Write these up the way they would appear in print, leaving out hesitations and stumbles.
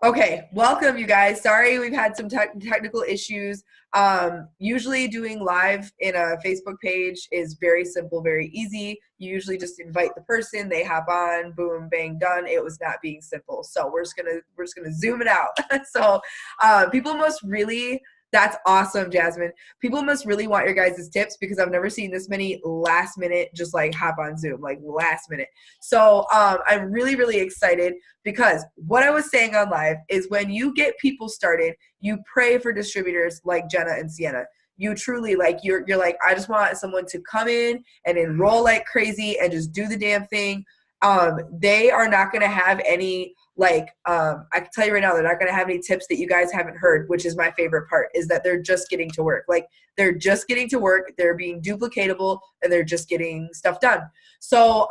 Okay, welcome you guys. Sorry we've had some technical issues. Usually doing live in a Facebook page is very simple, very easy. You usually just invite the person, they hop on, boom, bang, done. It was not being simple. So we're just gonna zoom it out. So people must really, that's awesome, Jasmine. People must really want your guys' tips because I've never seen this many last minute just like hop on Zoom, like last minute. So I'm really, really excited because what I was saying on live is when you get people started, you pray for distributors like Jenna and Sienna. You truly like, you're like, I just want someone to come in and enroll like crazy and just do the damn thing. They are not going to have any I can tell you right now, they're not going to have any tips that you guys haven't heard, which is my favorite part, is that they're just getting to work. Like they're just getting to work, they're being duplicatable, and they're just getting stuff done. So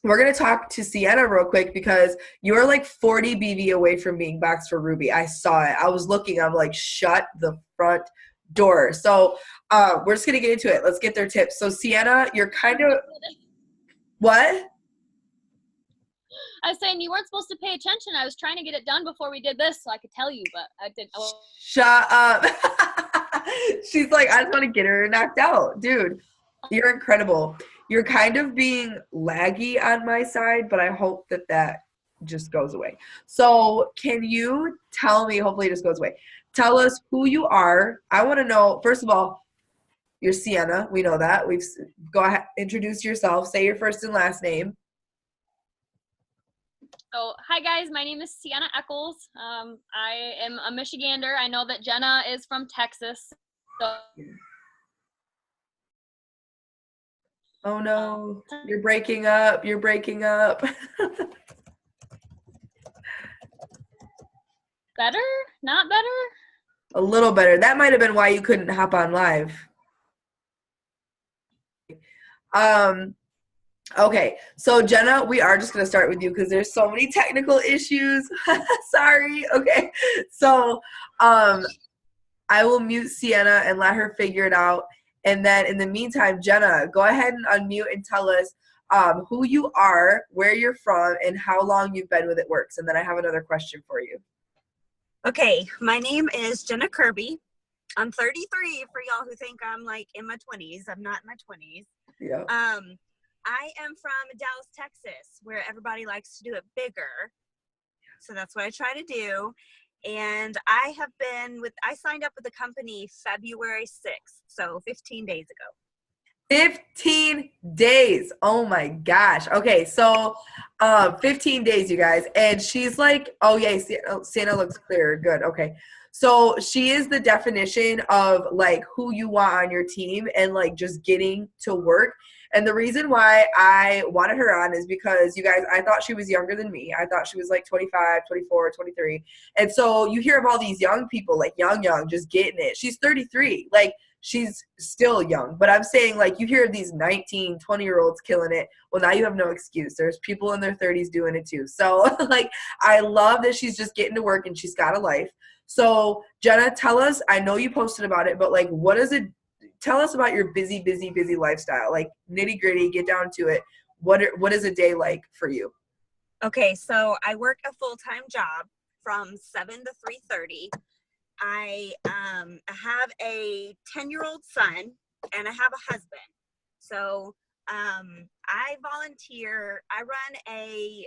we're going to talk to Sienna real quick because you're like 40 BV away from being boxed for Ruby. I saw it. I was looking, I'm like, shut the front door. So we're just going to get into it. Let's get their tips. So Sienna, you're kind of, what? I was saying you weren't supposed to pay attention. I was trying to get it done before we did this so I could tell you, but I didn't. Shut up. She's like, I just want to get her knocked out. Dude, you're incredible. You're kind of being laggy on my side, but I hope that that just goes away. So can you tell me, hopefully it just goes away, tell us who you are. I want to know, first of all, you're Sienna. We know that. Go ahead, introduce yourself. Say your first and last name. So, hi guys, my name is Sienna Eccles. I am a Michigander. I know that Jenna is from Texas. So, oh no, you're breaking up. You're breaking up. Better? Not better? A little better. That might have been why you couldn't hop on live. Okay, so Jenna, we are just going to start with you because there's so many technical issues. Sorry. Okay, so I will mute Sienna and let her figure it out. And then in the meantime, Jenna, go ahead and unmute and tell us who you are, where you're from, and how long you've been with It Works. And then I have another question for you. Okay, my name is Jenna Kirby. I'm 33 for y'all who think I'm like in my 20s. I'm not in my 20s. Yeah. I am from Dallas, Texas, where everybody likes to do it bigger. So that's what I try to do. And I signed up with the company February 6th, so 15 days ago. 15 days. Oh my gosh. Okay, so 15 days, you guys. And she's like, oh yeah, Sienna looks clear. Good. Okay. So she is the definition of like who you want on your team and like just getting to work. And the reason why I wanted her on is because, you guys, I thought she was younger than me. I thought she was like 25, 24, 23. And so you hear of all these young people, like young, just getting it. She's 33. Like, she's still young. But I'm saying, like, you hear of these 19, 20-year-olds killing it. Well, now you have no excuse. There's people in their 30s doing it too. So, like, I love that she's just getting to work and she's got a life. So, Jenna, tell us, I know you posted about it, but, like, what is it? Tell us about your busy lifestyle, like nitty gritty, get down to it. What is a day like for you? Okay, so I work a full-time job from 7 to 3:30. I have a 10-year-old son and I have a husband. So I volunteer. I run a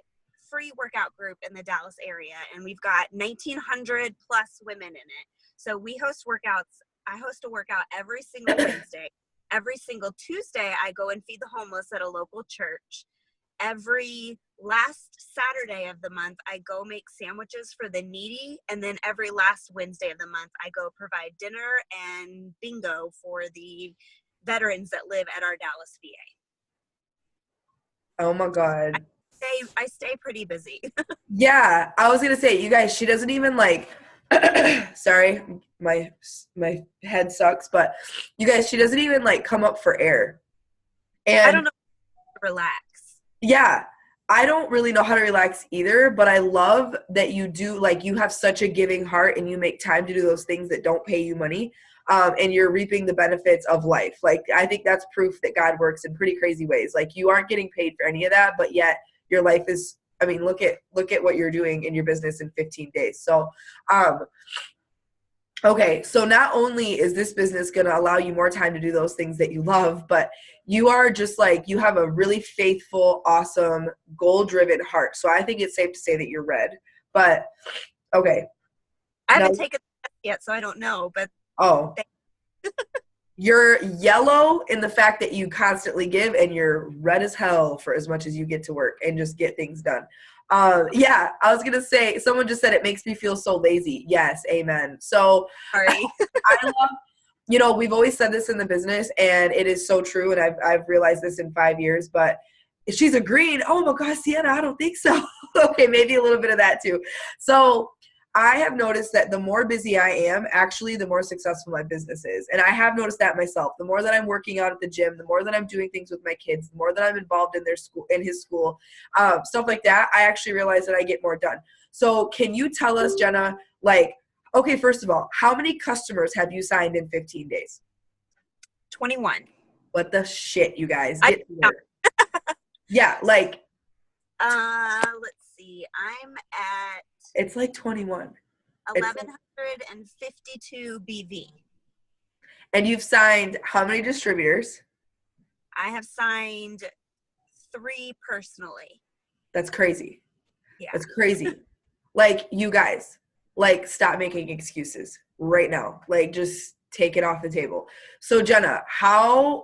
free workout group in the Dallas area, and we've got 1,900 plus women in it. So we host workouts. I host a workout every single Wednesday. Every single Tuesday, I go and feed the homeless at a local church. Every last Saturday of the month, I go make sandwiches for the needy. And then every last Wednesday of the month, I go provide dinner and bingo for the veterans that live at our Dallas VA. Oh my God. I stay pretty busy. Yeah, I was going to say, you guys, she doesn't even like, sorry, my head sucks, but you guys, she doesn't even like come up for air. And I don't know how to relax. Yeah, I don't really know how to relax either, but I love that you do, like, you have such a giving heart and you make time to do those things that don't pay you money, and you're reaping the benefits of life. Like, I think that's proof that God works in pretty crazy ways. Like, you aren't getting paid for any of that, but yet your life is I mean, look at what you're doing in your business in 15 days. So, okay, so not only is this business going to allow you more time to do those things that you love, but you are just like, you have a really faithful, awesome, goal-driven heart. So I think it's safe to say that you're red. But okay. I haven't taken the test yet, so I don't know. But you're yellow in the fact that you constantly give, and you're red as hell for as much as you get to work and just get things done. Yeah, I was gonna say, someone just said it makes me feel so lazy. Yes, amen. So sorry. I love, we've always said this in the business, and it is so true, and I've realized this in 5 years, but she's agreed. Oh my gosh, Sienna, I don't think so. Okay, maybe a little bit of that too. So I have noticed that the more busy I am, actually, the more successful my business is. And I have noticed that myself. The more that I'm working out at the gym, the more that I'm doing things with my kids, the more that I'm involved in his school, stuff like that, I actually realize that I get more done. So can you tell us, Jenna, like, okay, first of all, how many customers have you signed in 15 days? 21. What the shit, you guys? Get to work. Yeah, like. Let's see. I'm at. It's like 21. 1,152 BV. And you've signed how many distributors? I have signed 3 personally. That's crazy. Yeah. That's crazy. Like, you guys, like, stop making excuses right now. Like, just take it off the table. So Jenna,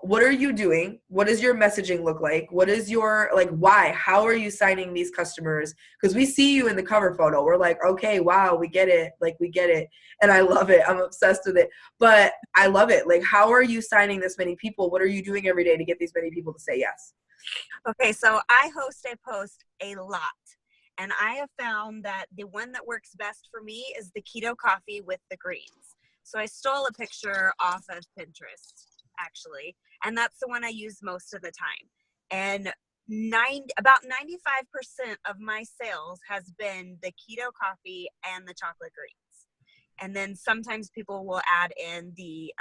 what are you doing? What does your messaging look like? What is your, like, why? How are you signing these customers? Because we see you in the cover photo. We're like, okay, wow, we get it. Like, we get it. And I love it. I'm obsessed with it. But I love it. Like, how are you signing this many people? What are you doing every day to get these many people to say yes? Okay, so I host a post a lot. And I have found that the one that works best for me is the keto coffee with the greens. So I stole a picture off of Pinterest, actually, and that's the one I use most of the time. And about 95% of my sales has been the keto coffee and the chocolate greens. And then sometimes people will add in the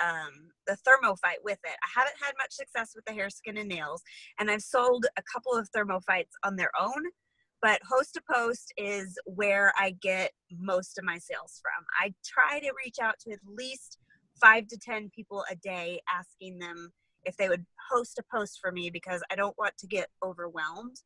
thermophyte with it. I haven't had much success with the hair, skin, and nails, and I've sold a couple of thermophytes on their own. But host to post is where I get most of my sales from. I try to reach out to at least 5 to 10 people a day, asking them if they would host a post for me, because I don't want to get overwhelmed.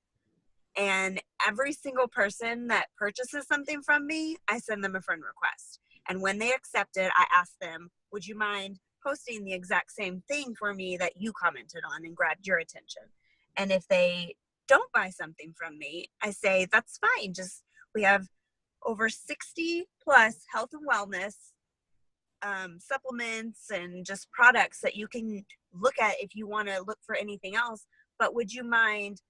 And every single person that purchases something from me, I send them a friend request. And when they accept it, I ask them, would you mind posting the exact same thing for me that you commented on and grabbed your attention? And if they don't buy something from me, I say, that's fine. We have over 60 plus health and wellness supplements and just products that you can look at if you want to look for anything else. But would you mind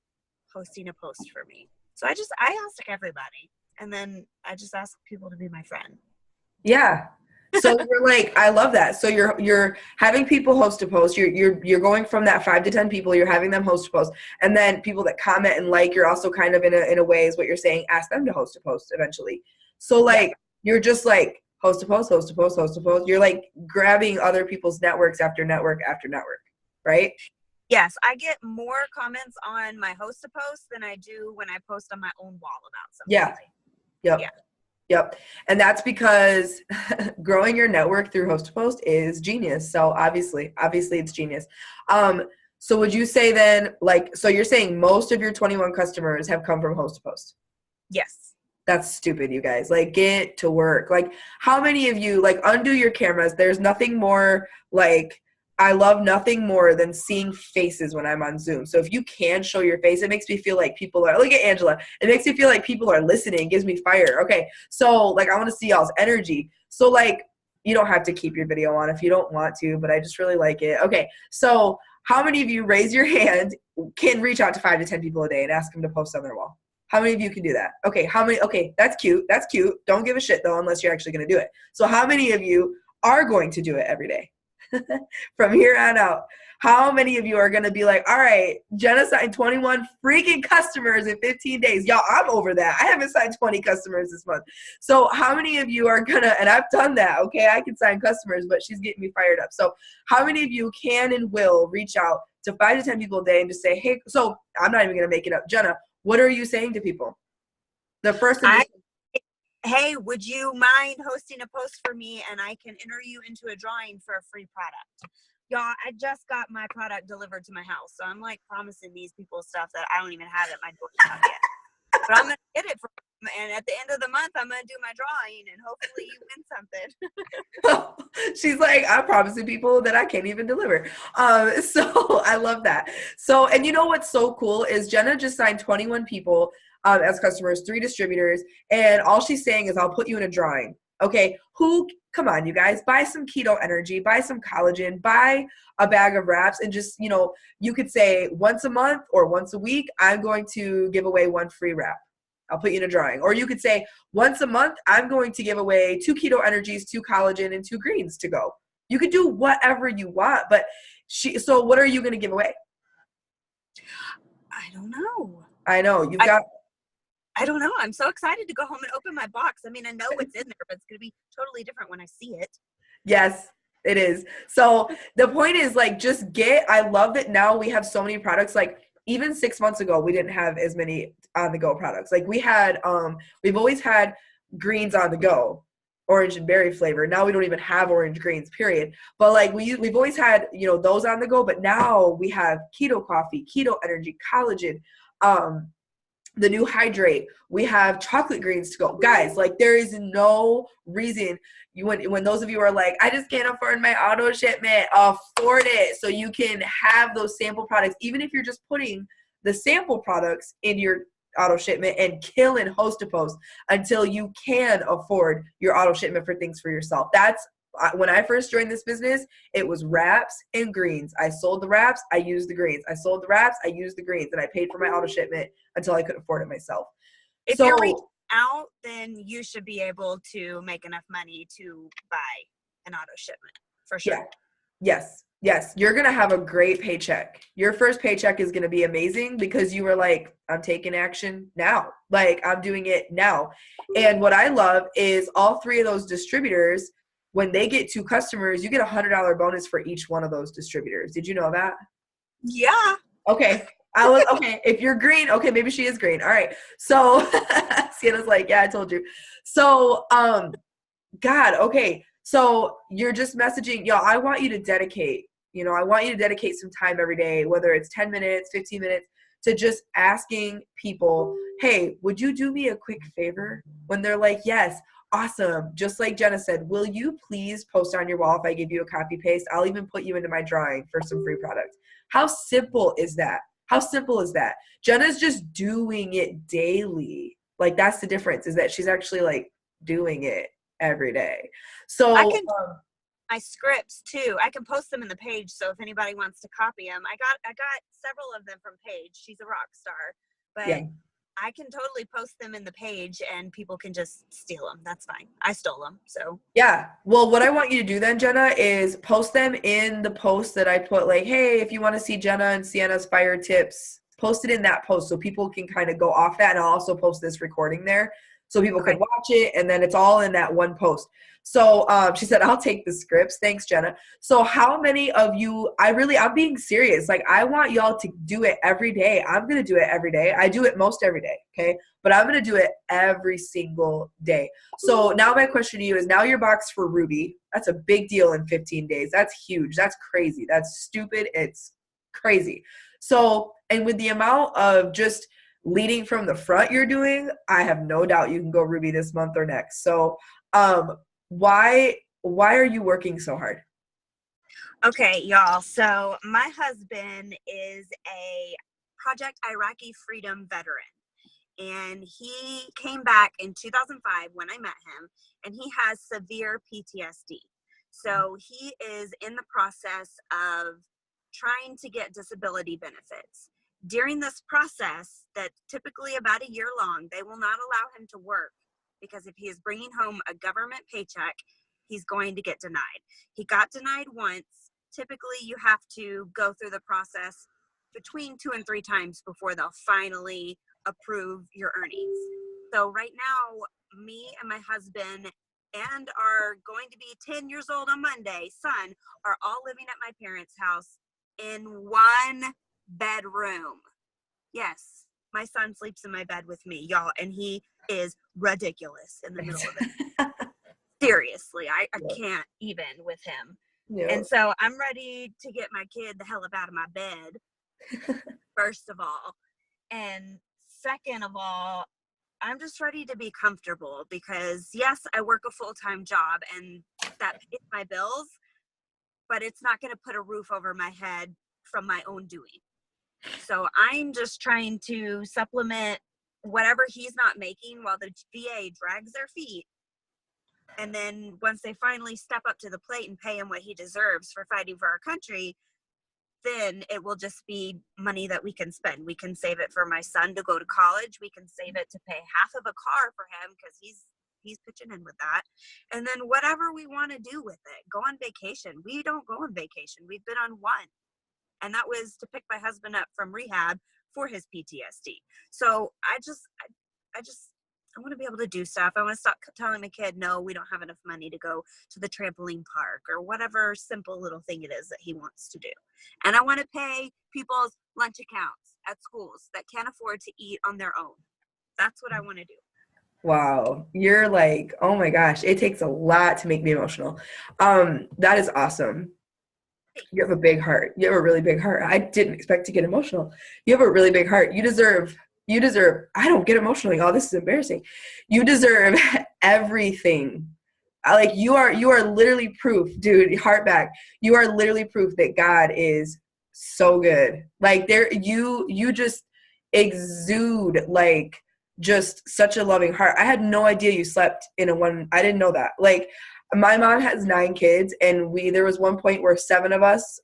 posting a post for me? So I ask everybody, and then I just ask people to be my friend. Yeah. So you're like, I love that. So you're having people host a post. You're going from that 5 to 10 people. You're having them host a post, and then people that comment and like. You're also kind of in a way is what you're saying. Ask them to host a post eventually. So like you're just like host a post, host a post, host a post. You're like grabbing other people's networks after network after network, right? Yes, I get more comments on my host a post than I do when I post on my own wall about something. Yeah. Yep. Yeah. Yep. And that's because growing your network through host to post is genius. So obviously it's genius. So would you say then, like, so you're saying most of your 21 customers have come from host to post? Yes. That's stupid, you guys. Like, get to work. Like, how many of you, like, undo your cameras? There's nothing more, like, I love nothing more than seeing faces when I'm on Zoom. So if you can show your face, it makes me feel like people are, look at Angela. It makes me feel like people are listening. It gives me fire. Okay. So like, I want to see y'all's energy. So like, you don't have to keep your video on if you don't want to, but I just really like it. Okay. So how many of you, raise your hand, can reach out to 5 to 10 people a day and ask them to post on their wall? How many of you can do that? Okay. How many? Okay. That's cute. That's cute. Don't give a shit though, unless you're actually going to do it. So how many of you are going to do it every day? From here on out, how many of you are going to be like, all right, Jenna signed 21 freaking customers in 15 days. Y'all, I'm over that. I haven't signed 20 customers this month. So how many of you are going to, and I've done that, okay, I can sign customers, but she's getting me fired up. So how many of you can and will reach out to 5 to 10 people a day and just say, hey, so I'm not even going to make it up. Jenna, what are you saying to people? The first Hey, would you mind hosting a post for me and I can enter you into a drawing for a free product? Y'all, I just got my product delivered to my house. So I'm like promising these people stuff that I don't even have at my doorstep yet. But I'm going to get it from them. And at the end of the month, I'm going to do my drawing and hopefully you win something. She's like, I'm promising people that I can't even deliver. So I love that. So, and you know what's so cool is Jenna just signed 21 people as customers, 3 distributors. And all she's saying is, I'll put you in a drawing. Okay, come on, you guys, buy some keto energy, buy some collagen, buy a bag of wraps, and just, you could say once a month or once a week, I'm going to give away 1 free wrap. I'll put you in a drawing. Or you could say once a month, I'm going to give away 2 keto energies, 2 collagen, and 2 greens to go. You could do whatever you want, but so what are you going to give away? I don't know. I know I don't know. I'm so excited to go home and open my box. I mean, I know what's in there, but it's going to be totally different when I see it. Yes, it is. So the point is, like, I love that now we have so many products. Like, even 6 months ago, we didn't have as many on the go products. Like, we've always had greens on the go, orange and berry flavor. Now we don't even have orange greens, period. But like we've always had, those on the go, but now we have keto coffee, keto energy, collagen, the new hydrate. We have chocolate greens to go. Guys, like, there is no reason when those of you are like, I just can't afford my auto shipment, afford it so you can have those sample products, even if you're just putting the sample products in your auto shipment and kill and host a post until you can afford your auto shipment for things for yourself. That's when I first joined this business, it was wraps and greens. I sold the wraps, I used the greens. I sold the wraps, I used the greens, and I paid for my auto shipment until I could afford it myself. If you're reaching out, then you should be able to make enough money to buy an auto shipment for sure. Yeah. Yes. You're going to have a great paycheck. Your first paycheck is going to be amazing because you were like, I'm taking action now. Like, I'm doing it now. And what I love is all 3 of those distributors, when they get 2 customers, you get $100 bonus for each one of those distributors. Did you know that? Yeah. Okay. Okay. If you're green, okay, maybe she is green. All right. So Sienna's like, yeah, I told you. So, God, okay. So you're just messaging, I want you to dedicate, some time every day, whether it's 10 minutes, 15 minutes, to just asking people, hey, would you do me a quick favor? When they're like, yes, awesome. Just like Jenna said, will you please post on your wall if I give you a copy paste? I'll even put you into my drawing for some free products. How simple is that? How simple is that? Jenna's just doing it daily. Like, that's the difference, is that she's actually like doing it every day. So I can my scripts too. I can post them in the page. So if anybody wants to copy them, I got several of them from Paige. She's a rock star, but yeah. I can totally post them in the page and people can just steal them. That's fine. I stole them. So yeah. Well, what I want you to do then, Jenna, is post them in the post that I put, like, hey, if you want to see Jenna and Sienna's fire tips, post it in that post so people can kind of go off that. And I'll also post this recording there so people can watch it. And then it's all in that one post. So she said, I'll take the scripts. Thanks, Jenna. So how many of you, I'm being serious. Like, I want y'all to do it every day. I'm going to do it every day. I do it most every day. Okay. But I'm going to do it every single day. So now my question to you is, now you're boxed for Ruby. That's a big deal in 15 days. That's huge. That's crazy. That's stupid. It's crazy. So, and with the amount of just leading from the front you're doing, I have no doubt you can go Ruby this month or next. So, why are you working so hard? Okay, y'all. So my husband is a Project Iraqi Freedom veteran, and he came back in 2005 when I met him, and he has severe PTSD. So he is in the process of trying to get disability benefits. During this process, that's typically about a year long, they will not allow him to work, because if he is bringing home a government paycheck, he's going to get denied. He got denied once. Typically, you have to go through the process between 2 and 3 times before they'll finally approve your earnings. So right now, me and my husband and our going to be 10 years old on Monday son are all living at my parents' house in 1 bedroom. Yes. My son sleeps in my bed with me, y'all, and he is ridiculous in the middle of it. Seriously, I can't even with him. Yeah. And so I'm ready to get my kid the hell up out of my bed, first of all. And second of all, I'm just ready to be comfortable because, yes, I work a full-time job and that pays my bills, but it's not going to put a roof over my head from my own doing. So I'm just trying to supplement whatever he's not making while the VA drags their feet. And then once they finally step up to the plate and pay him what he deserves for fighting for our country, then it will just be money that we can spend. We can save it for my son to go to college. We can save it to pay half of a car for him because he's pitching in with that. And then whatever we want to do with it, go on vacation. We don't go on vacation. We've been on one. And that was to pick my husband up from rehab for his PTSD. So I want to be able to do stuff. I want to stop telling my kid, no, we don't have enough money to go to the trampoline park or whatever simple little thing it is that he wants to do. And I want to pay people's lunch accounts at schools that can't afford to eat on their own. That's what I want to do. Wow. You're like, oh my gosh, it takes a lot to make me emotional. That is awesome. You have a big heart. You have a really big heart. I didn't expect to get emotional. You have a really big heart. You deserve, I don't get emotional. Like, oh, this is embarrassing. You deserve everything. Like you are literally proof, dude, heart back. You are literally proof that God is so good. Like you just exude like just such a loving heart. I had no idea you slept in I didn't know that. Like, my mom has 9 kids, and there was one point where 7 of us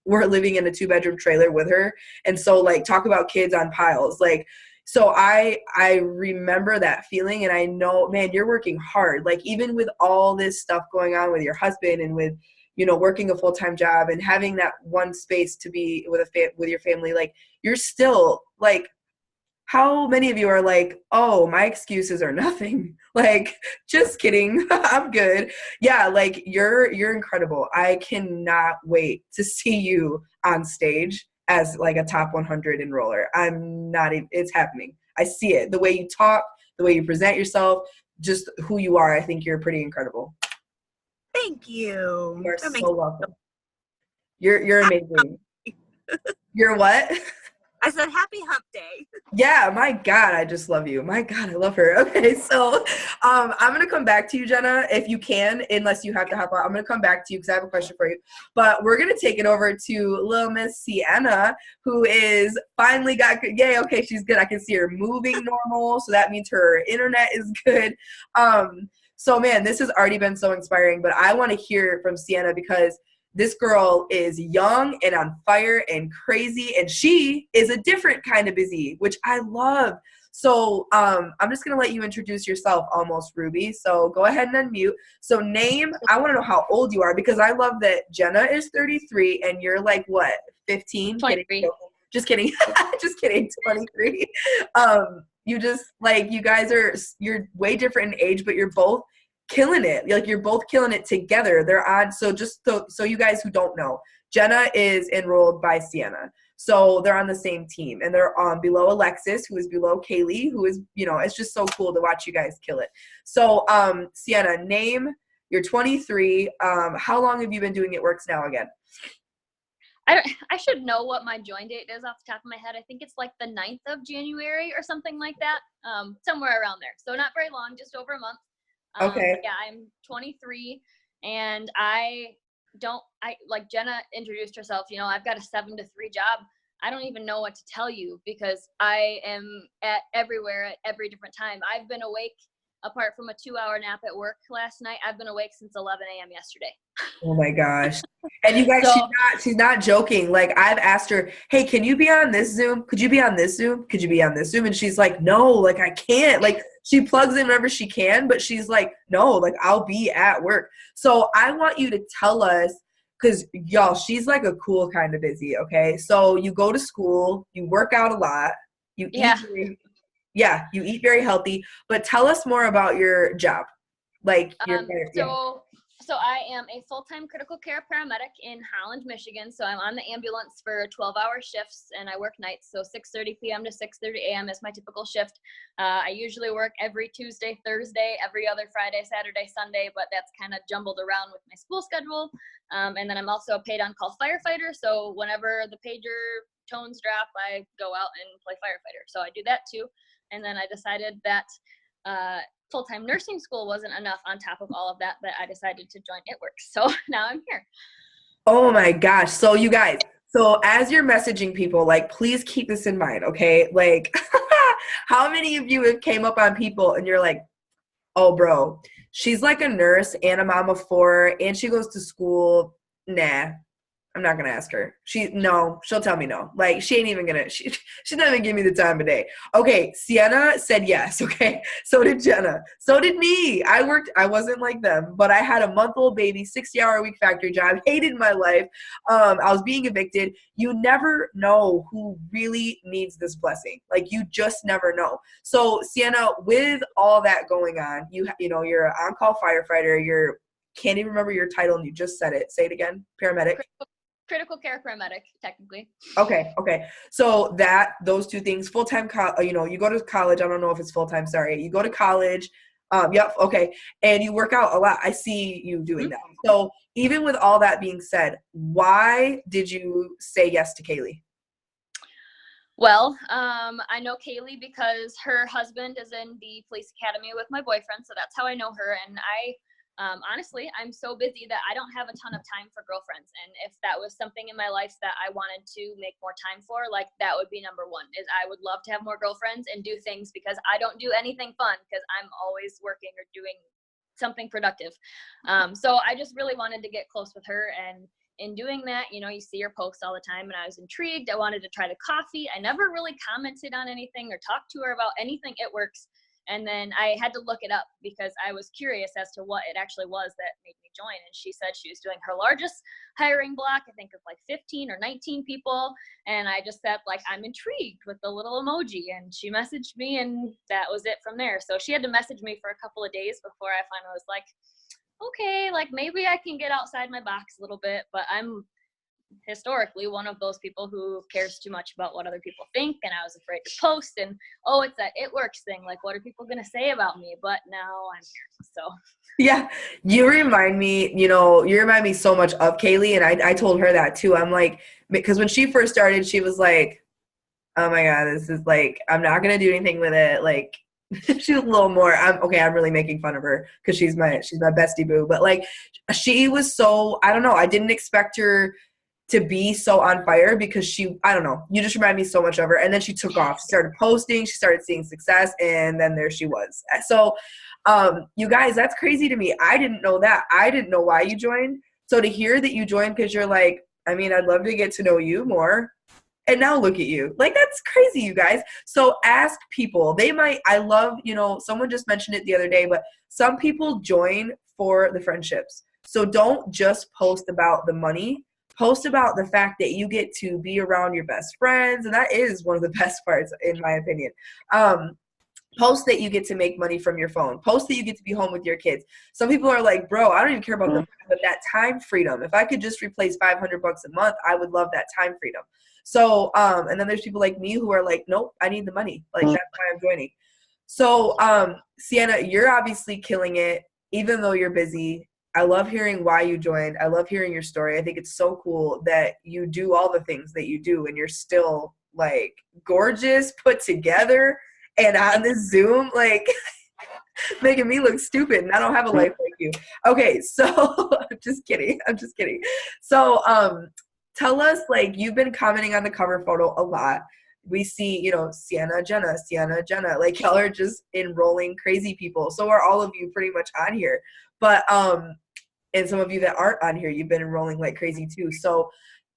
were living in a 2-bedroom trailer with her. And so, like, talk about kids on piles. Like, so I remember that feeling, and I know, man, you're working hard. Like, even with all this stuff going on with your husband and with, you know, working a full-time job and having that one space to be with your family, like, you're still, like, how many of you are like, oh, my excuses are nothing? Like, just kidding. I'm good. Yeah, like you're incredible. I cannot wait to see you on stage as like a top 100 enroller. It's happening. I see it. The way you talk, the way you present yourself, just who you are. I think you're pretty incredible. Thank you. You are so welcome. You're amazing. You're what? I said, happy hump day. Yeah, my God, I just love you. My God, I love her. Okay, so I'm going to come back to you, Jenna, if you can, unless you have to hop out. I'm going to come back to you because I have a question for you. But we're going to take it over to little Miss Sienna, who is finally got good. Yay, okay, she's good. I can see her moving normal, so that means her internet is good. So, man, this has already been so inspiring, but I want to hear from Sienna because this girl is young and on fire and crazy, and she is a different kind of busy, which I love. So I'm just going to let you introduce yourself, almost, Ruby. So go ahead and unmute. So I want to know how old you are because I love that Jenna is 33 and you're like, what, 15? 23. Just kidding. Just kidding. 23. You just, like, you're way different in age, but you're both killing it. Like, you're both killing it together. They're on. So just so you guys who don't know, Jenna is enrolled by Sienna. So they're on the same team, and they're below Alexis, who is below Kaylee, who is, you know, it's just so cool to watch you guys kill it. So Sienna, you're 23. How long have you been doing It Works now again? I should know what my join date is off the top of my head. I think it's like the 9th of January or something like that. Somewhere around there. So not very long, just over a month. Okay. Yeah, I'm 23, and like Jenna introduced herself, you know, I've got a 7 to 3 job. I don't even know what to tell you because I am everywhere at every different time. I've been awake, apart from a 2-hour nap at work last night, I've been awake since 11 a.m. yesterday. Oh my gosh. And you guys, she's not joking. Like, I've asked her, hey, can you be on this Zoom? Could you be on this Zoom? Could you be on this Zoom? And she's like, no, like, I can't. Like, she plugs in whenever she can, but she's like, no, like, I'll be at work. So I want you to tell us, because y'all, she's like a cool kind of busy, okay? So you go to school, you work out a lot, you eat very healthy, but tell us more about your job. Like, So I am a full-time critical care paramedic in Holland, Michigan. So I'm on the ambulance for 12-hour shifts, and I work nights. So 6:30 p.m. to 6:30 a.m. is my typical shift. I usually work every Tuesday, Thursday, every other Friday, Saturday, Sunday, but that's kind of jumbled around with my school schedule. And then I'm also a paid on-call firefighter. So whenever the pager tones drop, I go out and play firefighter. So I do that too. And then I decided that full-time nursing school wasn't enough on top of all of that I decided to join It Works. So now I'm here. Oh my gosh. So you guys, so as you're messaging people, like, please keep this in mind, okay? Like, how many of you have came up on people and you're like, oh, bro, she's like a nurse and a mom of four and she goes to school. Nah, I'm not gonna ask her. She'll tell me no. Like, she ain't even gonna, she's not even give me the time of day. Okay, Sienna said yes, okay? So did Jenna. So did me. I wasn't like them, but I had a month-old baby, 60-hour-a-week factory job, hated my life. I was being evicted. You never know who really needs this blessing. Like, you just never know. So Sienna, with all that going on, you know, you're an on-call firefighter, can't even remember your title and you just said it. Say it again. Paramedic. Critical care paramedic, technically. Okay. So those two things, full-time, you know, you go to college. I don't know if it's full-time. Sorry. You go to college. Yep. Okay. And you work out a lot. I see you doing that. So even with all that being said, why did you say yes to Kaylee? Well, I know Kaylee because her husband is in the police academy with my boyfriend. So that's how I know her. And honestly, I'm so busy that I don't have a ton of time for girlfriends. And if that was something in my life that I wanted to make more time for, like, that would be number one, is I would love to have more girlfriends and do things, because I don't do anything fun because I'm always working or doing something productive. So I just really wanted to get close with her. And in doing that, you know, you see her posts all the time, and I was intrigued. I wanted to try the coffee. I never really commented on anything or talked to her about anything It Works. And then I had to look it up because I was curious as to what it actually was that made me join. And she said she was doing her largest hiring block, I think of like 15 or 19 people. And I just said, like, I'm intrigued with the little emoji. And she messaged me, and that was it from there. So she had to message me for a couple of days before I finally was like, okay, like, maybe I can get outside my box a little bit. But I'm historically one of those people who cares too much about what other people think, and I was afraid to post, and it's that It Works thing, like, what are people gonna say about me? But now I'm here. So yeah, you remind me so much of Kaylee, and I told her that too. I'm like, because when she first started, she was like, oh my god, this is like, I'm not gonna do anything with it. Like, she's a little more, I'm really making fun of her because she's my bestie boo, but like, she was so, I don't know, I didn't expect her to be so on fire, because I don't know, you just remind me so much of her. And then she took off. She started posting, she started seeing success, and then there she was. So you guys, that's crazy to me. I didn't know that. I didn't know why you joined. So to hear that you joined because you're like, I mean, I'd love to get to know you more. And now look at you. Like, that's crazy, you guys. So ask people. I love, someone just mentioned it the other day, but some people join for the friendships. So don't just post about the money. Post about the fact that you get to be around your best friends. And that is one of the best parts, in my opinion. Post that you get to make money from your phone. Post that you get to be home with your kids. Some people are like, bro, I don't even care about the money, but that time freedom. If I could just replace $500 a month, I would love that time freedom. So, and then there's people like me who are like, nope, I need the money. Like, that's why I'm joining. So, Sienna, you're obviously killing it, even though you're busy. I love hearing why you joined. I love hearing your story. I think it's so cool that you do all the things that you do, and you're still, like, gorgeous, put together, and on this Zoom, like, making me look stupid, and I don't have a life like you. Okay, so I'm just kidding. So tell us, like, you've been commenting on the cover photo a lot. We see, Sienna, Jenna. Like, y'all are just enrolling crazy people. So are all of you pretty much on here. But and some of you that aren't on here, you've been enrolling like crazy too. So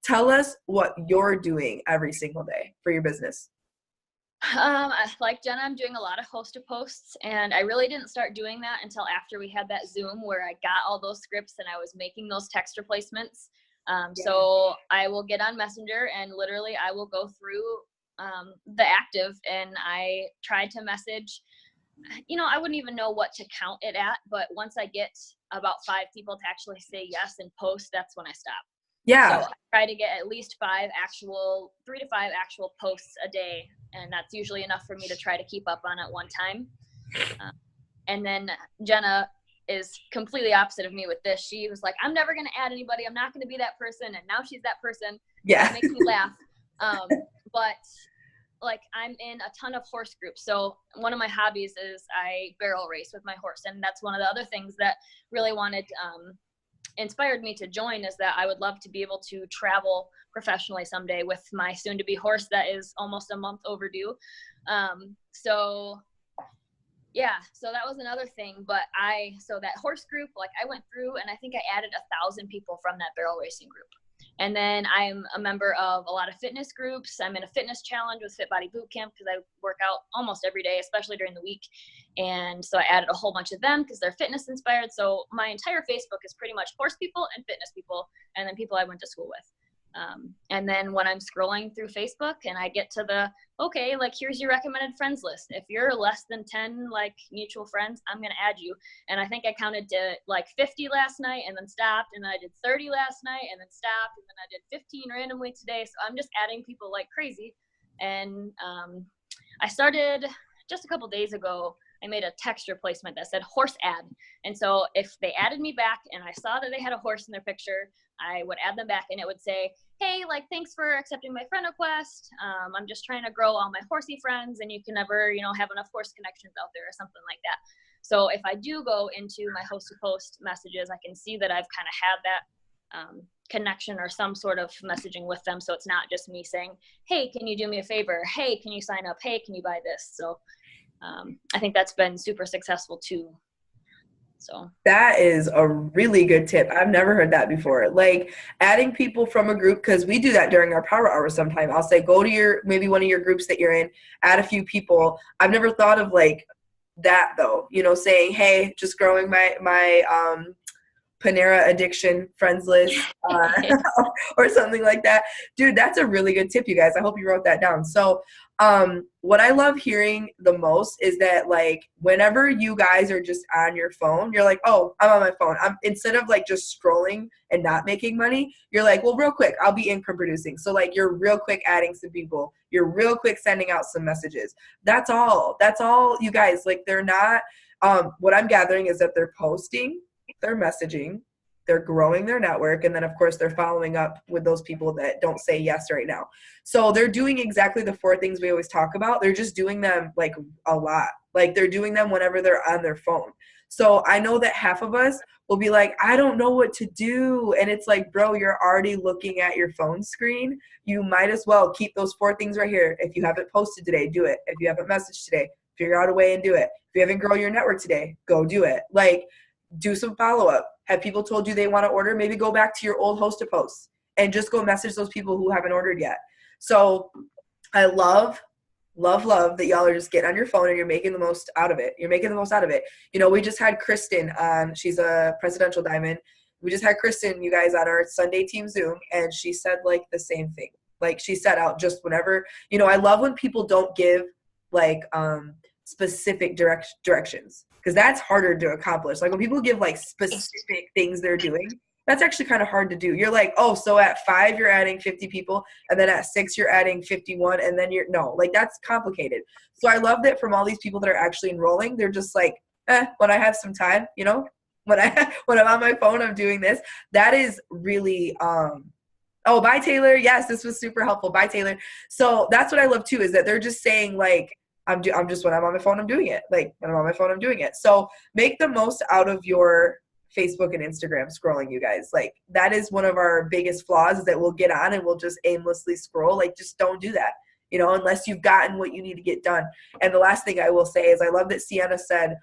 tell us what you're doing every single day for your business. Like Jenna, I'm doing a lot of host-to posts, and I really didn't start doing that until after we had that Zoom where I got all those scripts and I was making those text replacements. So I will get on Messenger, and literally I will go through the active, and I try to message I wouldn't even know what to count it at, but once I get about 5 people to actually say yes and post, that's when I stop. Yeah. So I try to get at least 3 to 5 actual posts a day, and that's usually enough for me to try to keep up on at one time. And then Jenna is completely opposite of me with this. She was like, I'm never going to add anybody. I'm not going to be that person. And now she's that person. Yeah. It makes me laugh. But like, I'm in a ton of horse groups. So one of my hobbies is I barrel race with my horse. And that's one of the other things that really inspired me to join, is that I would love to be able to travel professionally someday with my soon to be horse that is almost a month overdue. So that was another thing. But so that horse group, like, I went through and I think I added 1,000 people from that barrel racing group. And then I'm a member of a lot of fitness groups. I'm in a fitness challenge with Fit Body Boot Camp because I work out almost every day, especially during the week. And so I added a whole bunch of them because they're fitness inspired. So my entire Facebook is pretty much horse people and fitness people, and then people I went to school with. And then when I'm scrolling through Facebook and I get to okay, like, here's your recommended friends list. If you're less than 10, like, mutual friends, I'm going to add you. And I think I counted to like 50 last night and then stopped. And then I did 30 last night and then stopped. And then I did 15 randomly today. So I'm just adding people like crazy. And I started just a couple days ago. I made a text replacement that said horse ad. And so if they added me back and I saw that they had a horse in their picture, I would add them back and it would say, hey, like, thanks for accepting my friend request. I'm just trying to grow all my horsey friends, and you can never, have enough horse connections out there or something like that. So if I do go into my host to post messages, I can see that I've kind of had that connection or some sort of messaging with them. So it's not just me saying, hey, can you do me a favor? Hey, can you sign up? Hey, can you buy this? So I think that's been super successful too. So that is a really good tip. I've never heard that before. Like, adding people from a group, because we do that during our power hours sometime. I'll say, go to maybe one of your groups that you're in, add a few people. I've never thought of like that though, saying, hey, just growing my Panera addiction friends list or something like that. Dude, that's a really good tip, you guys. I hope you wrote that down. So what I love hearing the most is that, like, whenever you guys are just on your phone, you're like, oh, I'm on my phone. Instead of like just scrolling and not making money, you're like, well, real quick, I'll be income producing. So like, you're real quick adding some people. You're real quick sending out some messages. That's all, you guys. Like, they're not, what I'm gathering is that they're posting, they're messaging, they're growing their network, and then of course they're following up with those people that don't say yes right now. So they're doing exactly the 4 things we always talk about. They're just doing them like a lot. Like, they're doing them whenever they're on their phone. So I know that half of us will be like, I don't know what to do. And it's like, bro, you're already looking at your phone screen. You might as well keep those 4 things right here. If you haven't posted today, do it. If you haven't messaged today, figure out a way and do it. If you haven't grown your network today, go do it. Like, do some follow-up. Have people told you they want to order? Maybe go back to your old host of posts and just go message those people who haven't ordered yet. So I love that y'all are just getting on your phone and you're making the most out of it. We just had Kristen on. She's a presidential diamond. We just had Kristen, you guys, on our Sunday team Zoom, and she said like the same thing. Like, she set out just whenever, I love when people don't give like specific directions, because that's harder to accomplish. Like, when people give like specific things they're doing, that's actually kind of hard to do. You're like, oh, so at 5 you're adding 50 people, and then at 6 you're adding 51, and then that's complicated. So I love that from all these people that are actually enrolling, they're just like, when I have some time, when I'm on my phone, I'm doing this. That is really oh, bye Taylor. Yes, this was super helpful. Bye Taylor. So that's what I love too, is that they're just saying like, I'm just, when I'm on my phone, I'm doing it. Like, when I'm on my phone, I'm doing it. So make the most out of your Facebook and Instagram scrolling, you guys. Like, that is one of our biggest flaws, is that we'll get on and we'll just aimlessly scroll. Like, just don't do that, unless you've gotten what you need to get done. And the last thing I will say is, I love that Sienna said,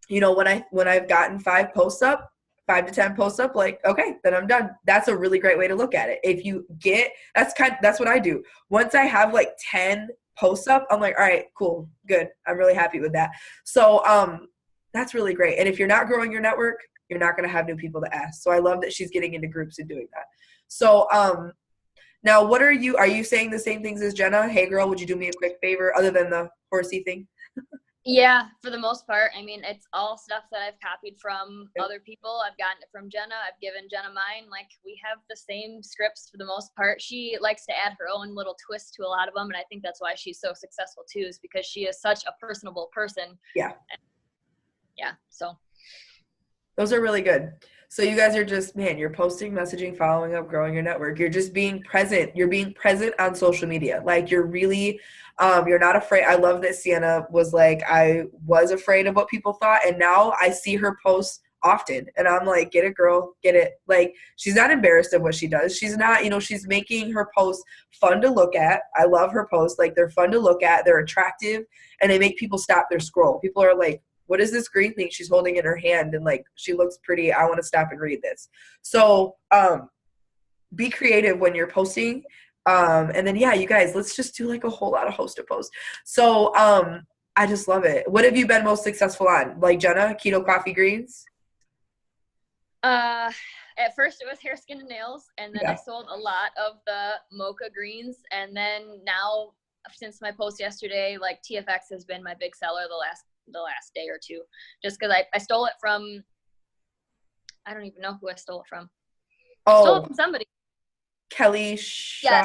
when I've gotten 5 to 10 posts up, like, okay, then I'm done. That's a really great way to look at it. If you get, that's what I do. Once I have like 10 posts up, I'm like, all right, cool, good. I'm really happy with that. So that's really great. And if you're not growing your network, you're not going to have new people to ask. So I love that she's getting into groups and doing that. So now are you saying the same things as Jenna? Hey girl, would you do me a quick favor other than the horsey thing? Yeah, for the most part. I mean, it's all stuff that I've copied from other people. I've gotten it from Jenna. I've given Jenna mine. Like, we have the same scripts for the most part. She likes to add her own little twist to a lot of them, and I think that's why she's so successful too, is because she is such a personable person. Yeah. Yeah, so. Those are really good. So you guys are just, man, you're posting, messaging, following up, growing your network. You're just being present. You're being present on social media. Like, you're really, you're not afraid. I love that Sienna was like, I was afraid of what people thought. And now I see her post often. And I'm like, get it, girl, get it. Like, she's not embarrassed of what she does. She's not, she's making her posts fun to look at. I love her posts. Like, they're fun to look at. They're attractive. And they make people stop their scroll. People are like, what is this green thing she's holding in her hand? And like, she looks pretty. I want to stop and read this. So be creative when you're posting. And then, yeah, you guys, let's just do like a whole lot of host to post. So I just love it. What have you been most successful on? Like, Jenna, keto coffee greens? At first it was hair, skin, and nails. And then I sold a lot of the mocha greens. And then now, since my post yesterday, like, TFX has been my big seller the last day or two, just because I stole it from, I don't even know who I stole it from. I stole it from somebody. Kelly Shaw.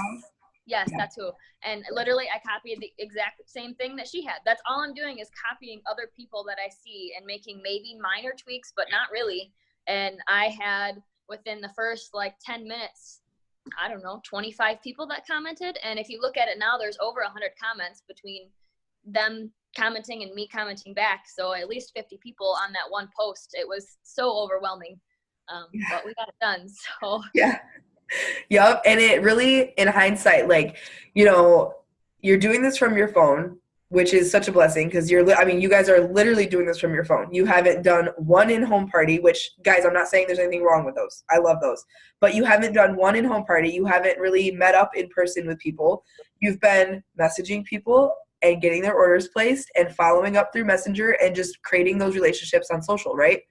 Yes, that's who. And literally I copied the exact same thing that she had. That's all I'm doing, is copying other people that I see and making maybe minor tweaks, but not really. And I had, within the first like 10 minutes, I don't know, 25 people that commented. And if you look at it now, there's over 100 comments between them commenting and me commenting back. So at least 50 people on that one post. It was so overwhelming. But we got it done. So yeah. Yep. And it really, in hindsight, like, you're doing this from your phone, which is such a blessing, because you guys are literally doing this from your phone. You haven't done one in-home party, which, guys, I'm not saying there's anything wrong with those. I love those. But you haven't done one in-home party. You haven't really met up in person with people. You've been messaging people and getting their orders placed and following up through Messenger and just creating those relationships on social, right?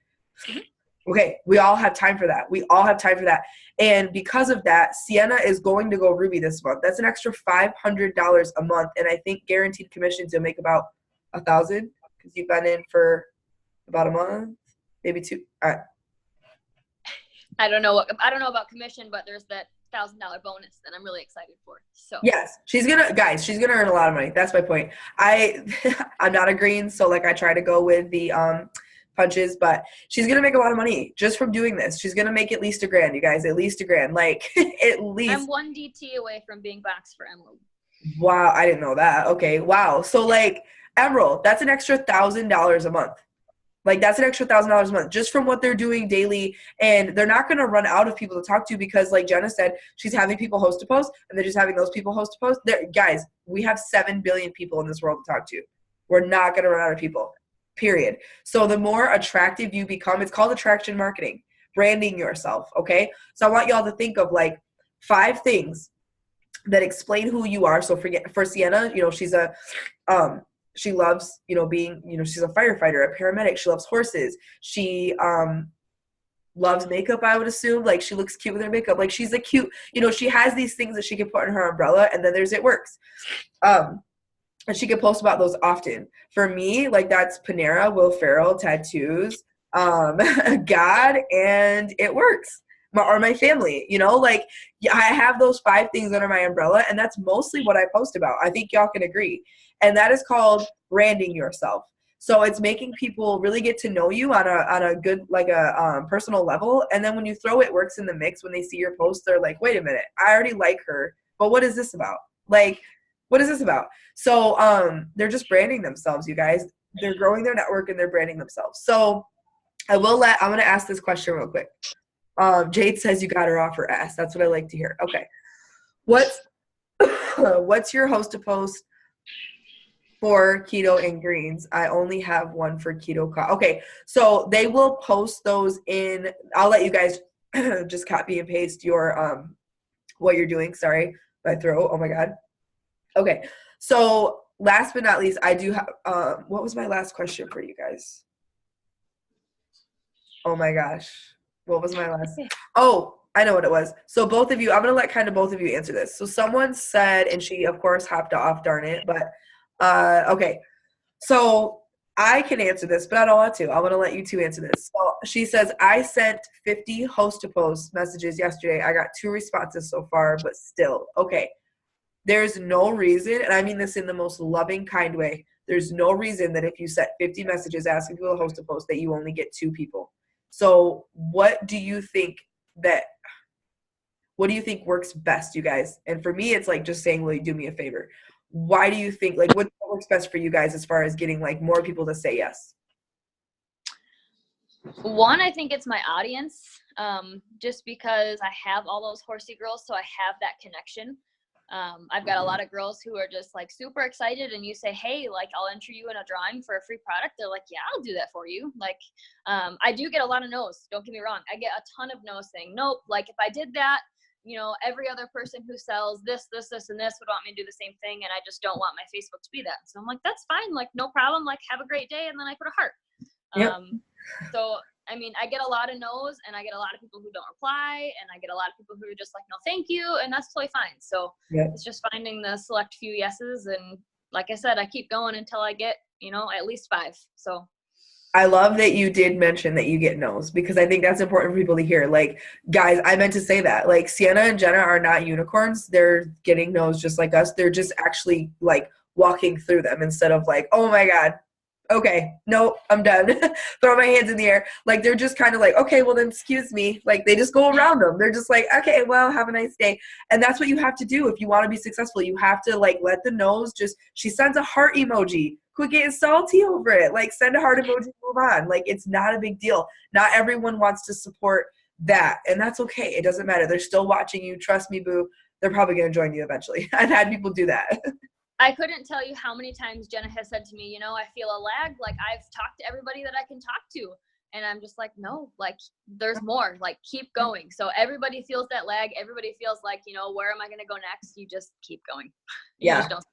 Okay, we all have time for that. And because of that, Sienna is going to go Ruby this month. That's an extra $500 a month. And I think guaranteed commissions, you'll make about $1,000, because you've been in for about a month, maybe two. All right. I don't know about commission, but there's that $1,000 bonus that I'm really excited for. So yes, she's gonna earn a lot of money. That's my point. I'm not a green, so like, I try to go with the punches, but she's gonna make a lot of money just from doing this. She's gonna make at least $1,000, you guys, at least $1,000. Like, at least. I'm one DT away from being boxed for Emerald. Wow, I didn't know that. Okay, wow. So like, Emerald, that's an extra $1,000 a month. Like, that's an extra $1,000 a month just from what they're doing daily. And they're not going to run out of people to talk to, because like Jenna said, she's having people host to post, and they're just having those people host to post. Guys, we have 7 billion people in this world to talk to. We're not going to run out of people, period. So the more attractive you become, it's called attraction marketing, branding yourself. Okay. So I want y'all to think of like 5 things that explain who you are. So for Sienna, she's she loves, being, she's a firefighter, a paramedic. She loves horses. She loves makeup, I would assume. Like, she looks cute with her makeup. Like, she's a cute, she has these things that she can put in her umbrella, and then there's It Works. And she can post about those often. For me, like, that's Panera, Will Ferrell, tattoos, God, and It Works. Or my family, like, I have those 5 things under my umbrella, and that's mostly what I post about. I think y'all can agree. And that is called branding yourself. So it's making people really get to know you on a good, like, a personal level. And then when you throw It Works in the mix, when they see your post, they're like, wait a minute, I already like her, but what is this about? Like, what is this about? So they're just branding themselves, you guys. They're growing their network and they're branding themselves. So I'm going to ask this question real quick. Jade says you got her off her ass. That's what I like to hear. Okay. What's your host to post for keto and greens? I only have one for keto. Okay. So they will post those in, I'll let you guys just copy and paste your, what you're doing. Sorry, my throat. Oh my God. Okay. So last but not least, I do have, what was my last question for you guys? Oh my gosh. What was my last? Oh, I know what it was. So both of you, I'm going to let kind of both of you answer this. So someone said, and she of course hopped off, darn it. But, okay. So I can answer this, but I don't want to. I want to let you two answer this. So she says, I sent 50 host to post messages yesterday. I got 2 responses so far, but still. Okay. There's no reason, and I mean this in the most loving, kind way. There's no reason that if you set 50 messages asking people to host a post that you only get 2 people. So what do you think works best, you guys? And for me, it's like just saying, will you do me a favor? Why do you think, like, what works best for you guys as far as getting like more people to say yes? One, I think it's my audience, just because I have all those horsey girls, so I have that connection. I've got a lot of girls who are just like super excited, and you say, hey, like, I'll enter you in a drawing for a free product. They're like, yeah, I'll do that for you. Like, I do get a lot of no's. Don't get me wrong. I get a ton of no's saying, nope, like if I did that, you know, every other person who sells this, and this would want me to do the same thing. And I just don't want my Facebook to be that. So I'm like, that's fine. Like, no problem. Like, have a great day. And then I put a heart. Yep. So, I mean, I get a lot of no's, and I get a lot of people who don't reply, and I get a lot of people who are just like, no, thank you. And that's totally fine. So It's just finding the select few yeses. And like I said, I keep going until I get, you know, at least 5. So I love that you did mention that you get no's, because I think that's important for people to hear. Like, guys, I meant to say that. Like, Sienna and Jenna are not unicorns. They're getting no's just like us. They're just actually like walking through them instead of like, oh my God, okay, no, I'm done. Throw my hands in the air. Like, they're just kind of like, okay, well then excuse me. Like, they just go around them. They're just like, okay, well, have a nice day. And that's what you have to do if you want to be successful. You have to like let the no's just, she sends a heart emoji. Quit getting salty over it. Like, send a heart emoji, move on. Like, it's not a big deal. Not everyone wants to support that. And that's okay. It doesn't matter. They're still watching you. Trust me, boo. They're probably going to join you eventually. I've had people do that. I couldn't tell you how many times Jenna has said to me, you know, I feel a lag. Like, I've talked to everybody that I can talk to. And I'm just like, no, like, there's more. Like, keep going. So everybody feels that lag. Everybody feels like, you know, where am I going to go next? You just keep going. You just don't.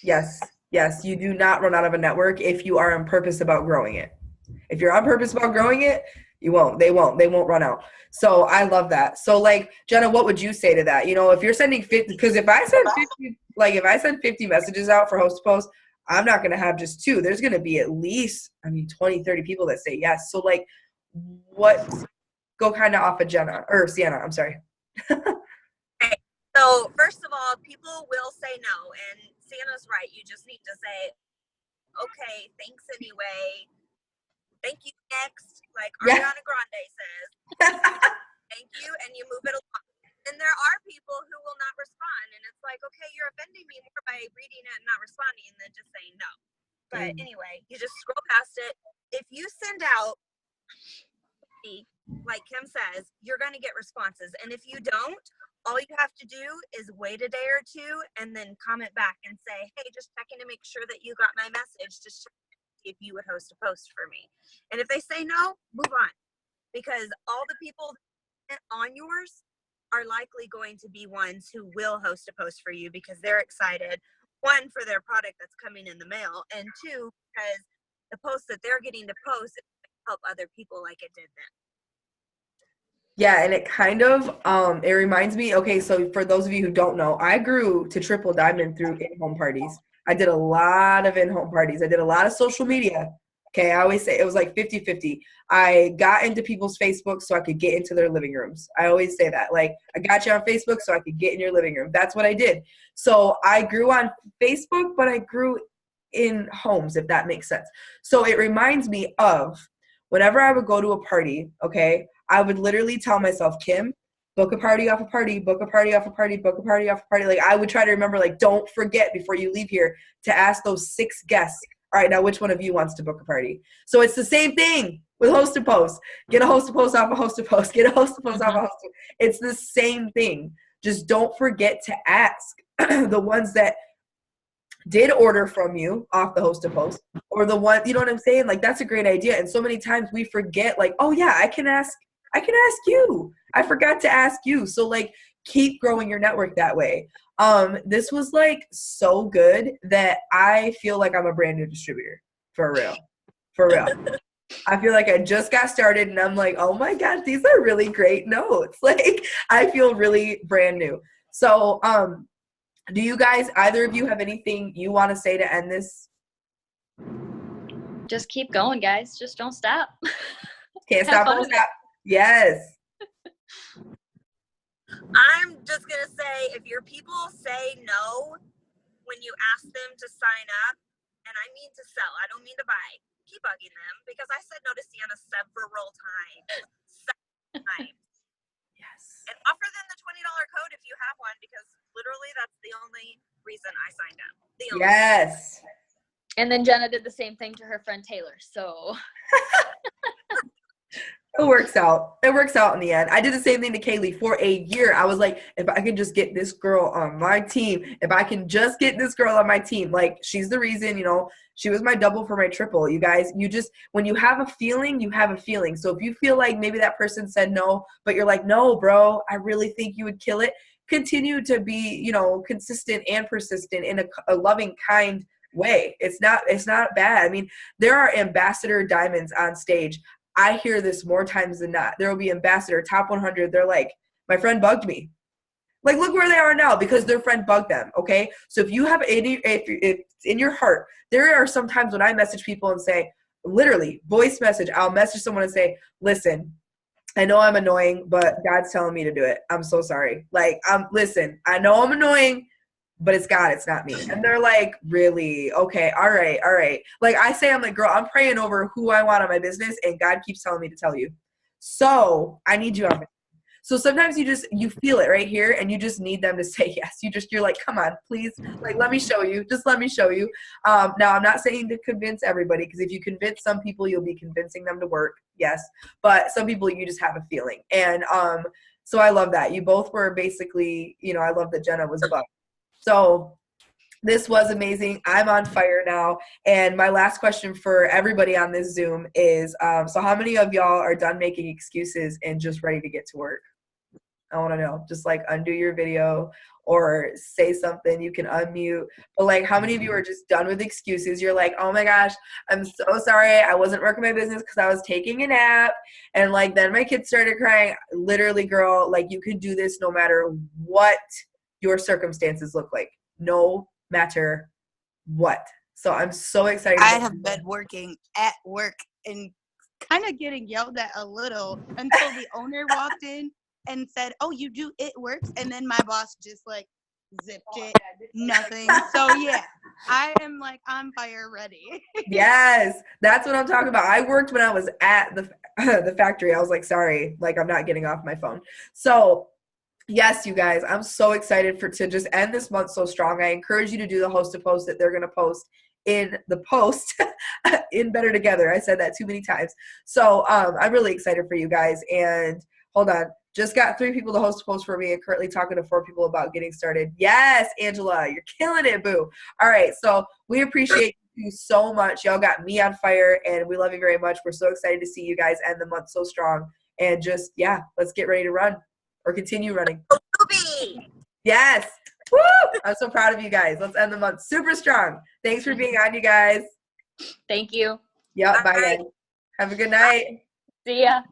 Yes. Yes. You do not run out of a network if you are on purpose about growing it. If you're on purpose about growing it, you won't. They won't run out. So I love that. So like, Jenna, what would you say to that? You know, if you're sending 50, because if I send 50 messages out for host to post, I'm not going to have just 2. There's going to be at least, 20, 30 people that say yes. So like, go kind of off of Jenna or Sienna. I'm sorry. Okay. So first of all, people will say no, and Sienna's right. You just need to say, okay, thanks anyway. Thank you, next. Like Ariana Grande says. Thank you, and you move it along. And there are people who will not respond, and it's like, okay, you're offending me more by reading it and not responding than just saying no. But anyway, you just scroll past it. If you send out, like Kim says, you're going to get responses. And if you don't, all you have to do is wait a day or 2 and then comment back and say, hey, just checking to make sure that you got my message. Just if you would host a post for me. And if they say no, move on, because all the people on yours are likely going to be ones who will host a post for you because they're excited, 1, for their product that's coming in the mail, and 2, because the post that they're getting to post help other people like it did them. Yeah, and it kind of, it reminds me, okay, so for those of you who don't know, I grew to triple diamond through in-home parties. I did a lot of in-home parties. I did a lot of social media. Okay, I always say it was like 50-50. I got into people's Facebook so I could get into their living rooms. I always say that. Like, I got you on Facebook so I could get in your living room. That's what I did. So I grew on Facebook, but I grew in homes, if that makes sense. So it reminds me of whenever I would go to a party, okay, I would literally tell myself, Kim, book a party off a party, book a party off a party, book a party off a party. Like, I would try to remember, like, don't forget before you leave here to ask those 6 guests, all right, now which one of you wants to book a party? So it's the same thing with host to post. Get a host to post off a host to post. Get a host to post off a host to post. It's the same thing. Just don't forget to ask the ones that did order from you off the host to post, or the one, you know what I'm saying? Like, that's a great idea. And so many times we forget, like, oh yeah, I can ask you. I forgot to ask you. So like, keep growing your network that way. This was like so good that I feel like I'm a brand new distributor. For real. I feel like I just got started and I'm like, oh my God, these are really great notes. Like, I feel really brand new. So, do you guys, either of you, have anything you want to say to end this? just keep going, guys. Just don't stop. Can't Have stop, fun won't with stop. Yes. I'm just going to say, if your people say no when you ask them to sign up, and I mean to sell, I don't mean to buy, keep bugging them, because I said no to Sienna several times. Yes. And offer them the $20 code if you have one, because literally that's the only reason I signed up. The only Yes. And then Jenna did the same thing to her friend Taylor. So It works out. It works out in the end. I did the same thing to Kaylee for a year. I was like, if I can just get this girl on my team, if I can just get this girl on my team, like she's the reason, she was my double for my triple. You guys, when you have a feeling, you have a feeling. So if you feel like maybe that person said no, but you're like, no, bro, I really think you would kill it. Continue to be, consistent and persistent in a loving, kind way. It's not bad. I mean, there are ambassador diamonds on stage. I hear this more times than not. There will be ambassador, top 100. They're like, my friend bugged me. Like, look where they are now because their friend bugged them, okay? So if you have if it's in your heart, there are some times when I message people and say, literally, voice message, I'll message someone and say, listen, I know I'm annoying, but God's telling me to do it. I'm so sorry. Like, listen, I know I'm annoying, but it's God, it's not me. And they're like, really? Okay, all right. Like I say, I'm like, girl, I'm praying over who I want on my business, and God keeps telling me to tell you. So I need you on my team. So sometimes you feel it right here, and you just need them to say yes. You're like, come on, please, like let me show you. Just let me show you. Now I'm not saying to convince everybody, because if you convince some people, you'll be convincing them to work. Yes, but some people you just have a feeling, and so I love that. You both were basically, I love that Jenna was bugged. So this was amazing. I'm on fire now. And my last question for everybody on this Zoom is, so how many of y'all are done making excuses and just ready to get to work? I want to know. Just like undo your video or say something. You can unmute. But like, how many of you are just done with excuses? You're like, oh my gosh, I'm so sorry. I wasn't working my business because I was taking a nap. And like, then my kids started crying. Literally, girl, like you could do this no matter what your circumstances look like, no matter what. So I'm so excited. I have been working at work and kind of getting yelled at a little until the owner walked in and said, oh, you do It Works? And then my boss just like zipped it, nothing. So yeah, I am like on fire ready. Yes, that's what I'm talking about. I worked when I was at the factory. I was like, sorry, like I'm not getting off my phone. So yes, you guys, I'm so excited to just end this month so strong. I encourage you to do the host to post that they're going to post in the post in Better Together. I said that too many times. So I'm really excited for you guys. And hold on, just got 3 people to host a post for me and currently talking to 4 people about getting started. Yes, Angela, you're killing it, boo. All right, so we appreciate you so much. Y'all got me on fire, and we love you very much. We're so excited to see you guys end the month so strong. And just, yeah, let's get ready to run. Or continue running. Yes. Woo! I'm so proud of you guys. Let's end the month super strong. Thanks for being on, you guys. thank you. Yep. Bye, guys. Have a good night. See ya.